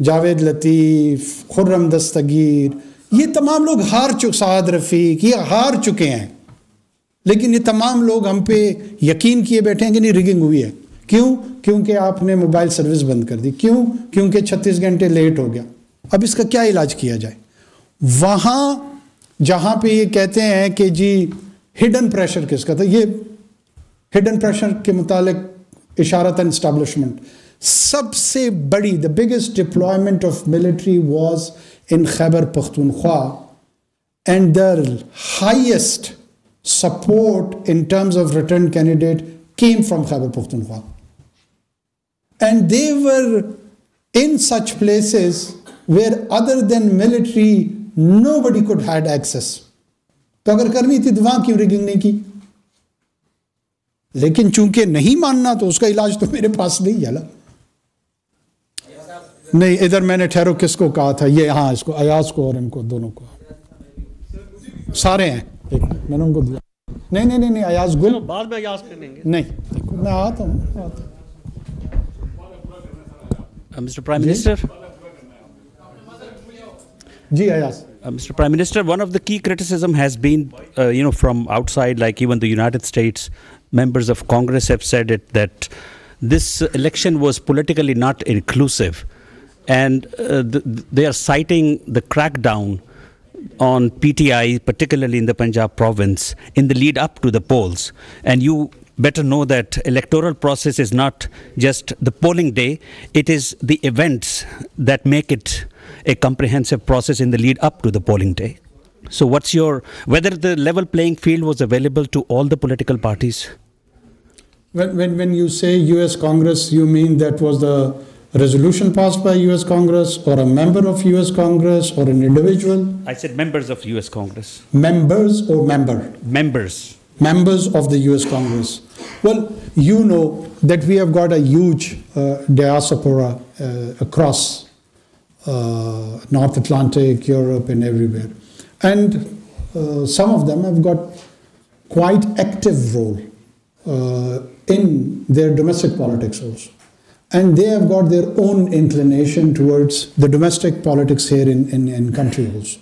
जावेद लतीफ़, खुर्रम दस्तगीर, ये तमाम लोग साद रफ़ीक, ये हार चुके हैं। लेकिन ये तमाम लोग हम पे यकीन किए बैठे हैं कि नहीं रिगिंग हुई है। क्यों? क्योंकि आपने मोबाइल सर्विस बंद कर दी। क्यों? क्योंकि 36 घंटे लेट हो गया। अब इसका क्या इलाज किया जाए? वहाँ जहाँ पे ये कहते हैं कि जी हिडन प्रेशर किसका था, ये हिडन प्रेशर के मुतालिक इशारतन एस्टैब्लिशमेंट, सबसे बड़ी the biggest deployment of military was in Khyber Pakhtunkhwa and the highest support in terms of return candidate came from Khyber Pakhtunkhwa. And they were in such places where other than military nobody could had access. तो अगर करनी थी तो वहां क्यों rigging नहीं की? लेकिन चूंकि नहीं मानना तो उसका इलाज तो मेरे पास नहीं है। नहीं, इधर मैंने ठहरो किसको कहा था, ये हाँ इसको अयाज को और इनको दोनों को, सारे हैं। मैंने उनको दिया। नहीं अयाज गुल बाद में अयाज करेंगे। नहीं देखो मैं आता हूँ। Mr. Prime Minister. Ji Ayaz. Mr. Prime Minister, one of the key criticism has been, from outside, like even the United States, members of Congress have said it, that this election was politically not inclusive. And they are citing the crackdown on PTI, particularly in the Punjab province, in the lead up to the polls. And you better know that electoral process is not just the polling day, it is the events that make it a comprehensive process in the lead up to the polling day. So what's whether the level playing field was available to all the political parties? When you say US Congress, you mean that was the resolution passed by US Congress or a member of US Congress or an individual? I said members of US Congress. Members or member? Members. Members of the US Congress. Well, you know that we have got a huge diaspora across North Atlantic, Europe and everywhere. And some of them have got quite active role in their domestic politics also. And they have got their own inclination towards the domestic politics here in country also.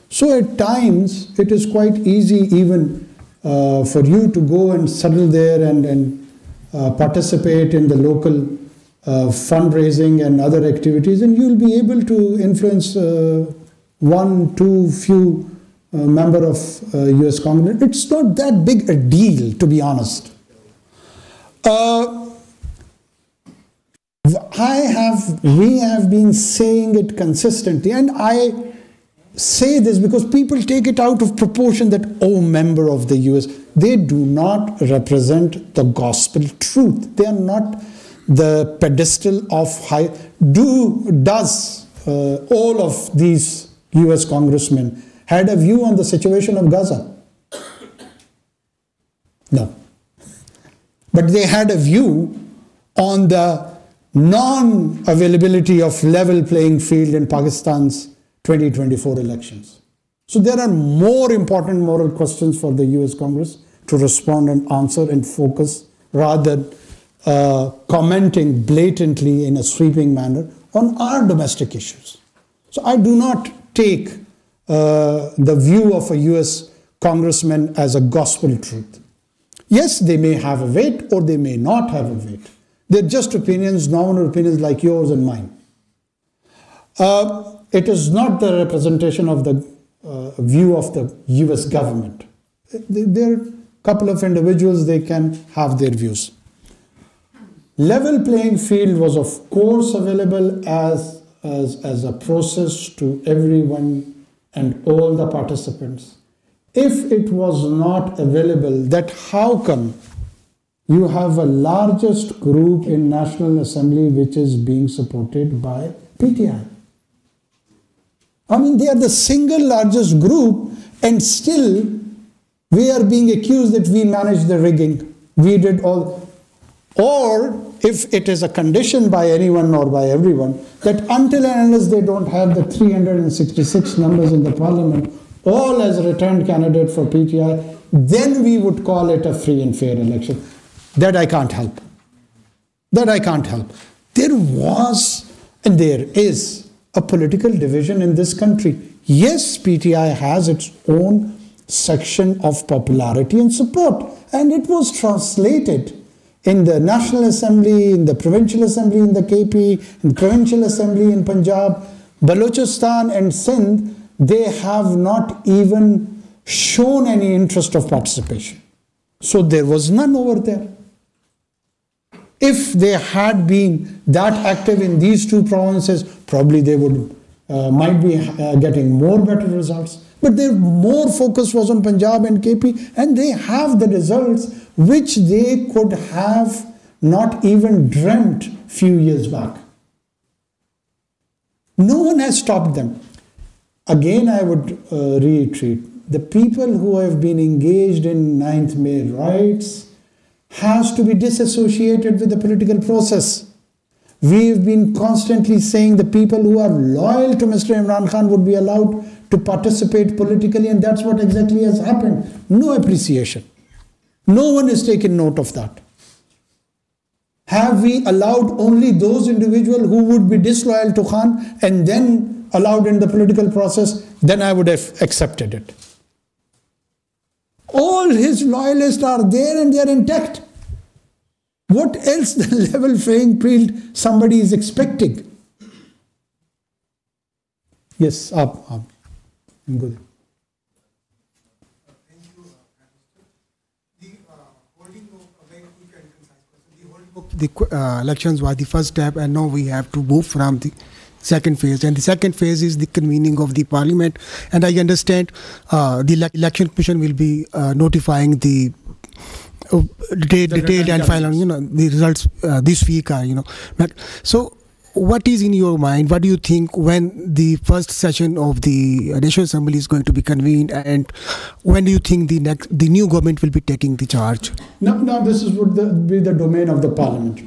So at times, it is quite easy even for you to go and settle there and participate in the local fundraising and other activities, and you'll be able to influence one, two, few member of US Congress. It's not that big a deal, to be honest. We have been saying it consistently, and I say this because people take it out of proportion that, oh, member of the US, they do not represent the gospel truth. They are not the pedestal of high. Does all of these US congressmen had a view on the situation of Gaza? No. But they had a view on the non-availability of level playing field in Pakistan's 2024 elections. So there are more important moral questions for the US Congress to respond and answer and focus rather than commenting blatantly in a sweeping manner on our domestic issues. So I do not take the view of a US congressman as a gospel truth. Yes, they may have a weight or they may not have a weight. They're just opinions, nominal opinions like yours and mine. It is not the representation of the view of the US government. There are a couple of individuals, they can have their views. Level playing field was of course available as a process to everyone and all the participants. If it was not available, that how come you have a largest group in National Assembly which is being supported by PTI? I mean, they are the single largest group and still we are being accused that we managed the rigging. We did all. Or if it is a condition by anyone or by everyone that until and unless they don't have the 366 numbers in the parliament, all as returned candidate for PTI, then we would call it a free and fair election. That I can't help. That I can't help. There was And there is a political division in this country. Yes, PTI has its own section of popularity and support, and it was translated in the National Assembly, in the Provincial Assembly in the KP, in the Provincial Assembly in Punjab, Balochistan and Sindh. They have not even shown any interest of participation. So there was none over there. If they had been that active in these two provinces, probably they would might be getting more better results. But their more focus was on Punjab and KP, and they have the results which they could have not even dreamt few years back. No one has stopped them. Again, I would reiterate, the people who have been engaged in 9th May riots has to be disassociated with the political process. We've been constantly saying the people who are loyal to Mr. Imran Khan would be allowed to participate politically, and that's what exactly has happened. No appreciation. No one has taken note of that. Have we allowed only those individuals who would be disloyal to Khan and then allowed in the political process? Then I would have accepted it. All his loyalists are there and they are intact. What else the level playing field somebody is expecting? Yes, up. Good. The elections was the first step, and now we have to move from the second phase. And the second phase is the convening of the parliament. And I understand the election commission will be notifying the detailed and final, the results this week. But so, what is in your mind? What do you think when the first session of the National Assembly is going to be convened, and when do you think the new government will be taking the charge? No, this would be the domain of the parliament.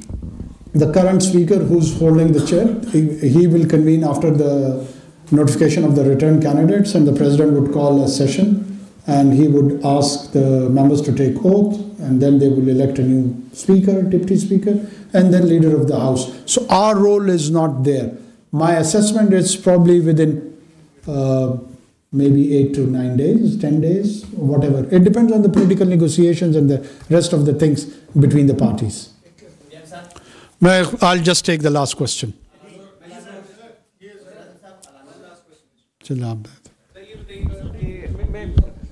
The current speaker who's holding the chair, he will convene after the notification of the returned candidates, and the president would call a session and he would ask the members to take oath, and then they will elect a new speaker, deputy speaker, and then leader of the house. So our role is not there. My assessment is probably within maybe 8 to 9 days, 10 days, whatever. It depends on the political negotiations and the rest of the things between the parties. I'll just take the last question.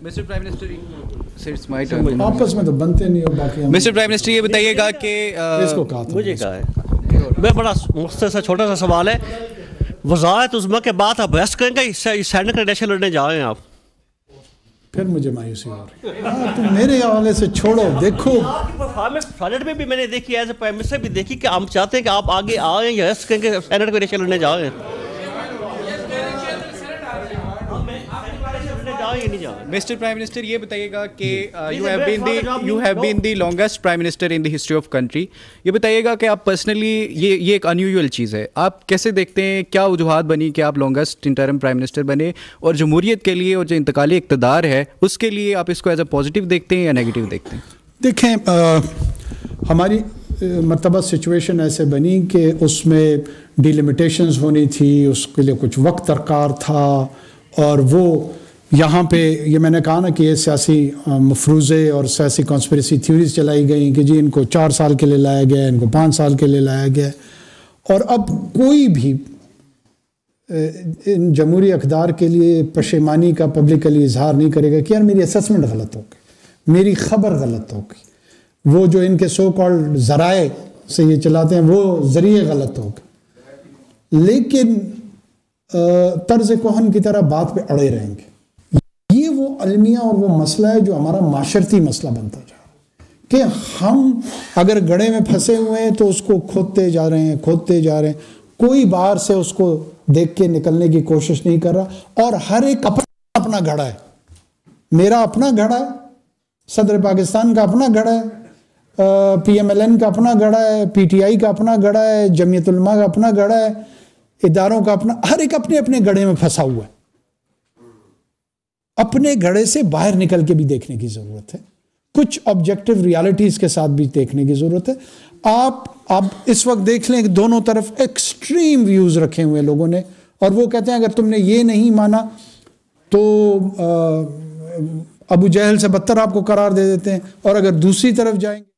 Mr. Prime Minister, it's my turn. आपस में तो बनते नहीं हो बाकी. Mr. Prime Minister, ये बताइएगा कि इसको कहा था. मुझे कहा है. मैं बड़ा मुख्तसर सा छोटा सा सवाल है. वज़ारत उज़्मा के बाद आप बहस करेंगे सैनिक इलेक्शन लड़ने जा रहे हैं आप. फिर मुझे मायूसी हो रही है. तुम मेरे हवाले से छोड़ो. देखो सेनेट में भी मैंने देखी, एज ए प्राइम मिनिस्टर भी देखी कि हम चाहते हैं कि आप आगे आ रहे हैं या बहस करेंगे सैनिक इलेक्शन लड़ने जा रहे हैं. Mr. Prime Minister, ये बताइएगा कि you have been the longest Prime Minister in the history of country. ये बताइएगा कि आप personally ये एक unusual चीज़ है. आप कैसे देखते हैं, क्या वजूहात बनी कि आप longest interim Prime Minister बने, और जमहूरियत के लिए और जो इंतकाली इक़्तिदार है उसके लिए आप इसको एज अ पॉजिटिव देखते हैं या नेगेटिव देखते हैं? देखें, हमारी मतलब सिचुएशन ऐसे बनी कि उसमें डिलिमिटेशंस होनी थी, उसके लिए कुछ वक्त दरकार था, और वो यहाँ पे ये मैंने कहा ना कि ये सियासी मफरूज़े और सियासी कॉन्स्पिरेसी थ्योरीज चलाई गई कि जी इनको 4 साल के लिए लाया गया, इनको 5 साल के लिए लाया गया, और अब कोई भी इन जमहूरी अक़दार के लिए पशेमानी का पब्लिकली इजहार नहीं करेगा कि यार मेरी असेसमेंट गलत हो गई, मेरी खबर गलत हो गई, वो जो इनके सो कॉल्ड ज़राए से ये चलाते हैं वो ज़रिए गलत हो गए, लेकिन तर्ज़ कोहन की तरह बात पे अड़े रहेंगे. ये वो अलमिया और वो मसला है जो हमारा माशरती मसला बनता जा रहा है कि हम अगर गड्ढे में फंसे हुए हैं तो उसको खोदते जा रहे हैं, कोई बाहर से उसको देख के निकलने की कोशिश नहीं कर रहा, और हर एक अपना घड़ा है. मेरा अपना घड़ा है, सदर पाकिस्तान का अपना घड़ा है, PMLN का अपना घड़ा है, PTI का अपना घड़ा है, जमीयत उलमा का अपना घड़ा है, इदारों का अपना, हर एक अपने अपने घड़े में फंसा हुआ है. अपने घड़े से बाहर निकल के भी देखने की ज़रूरत है. کچھ آبجیکٹو ریالٹیز کے ساتھ بھی دیکھنے کی ضرورت ہے. آپ اب اس وقت دیکھ لیں کہ دونوں طرف ایکسٹریم ویوز رکھے ہوئے لوگوں نے, اور وہ کہتے ہیں اگر تم نے یہ نہیں مانا تو ابو جہل سے بدتر آپ کو قرار دے دیتے ہیں, اور اگر دوسری طرف جائیں گے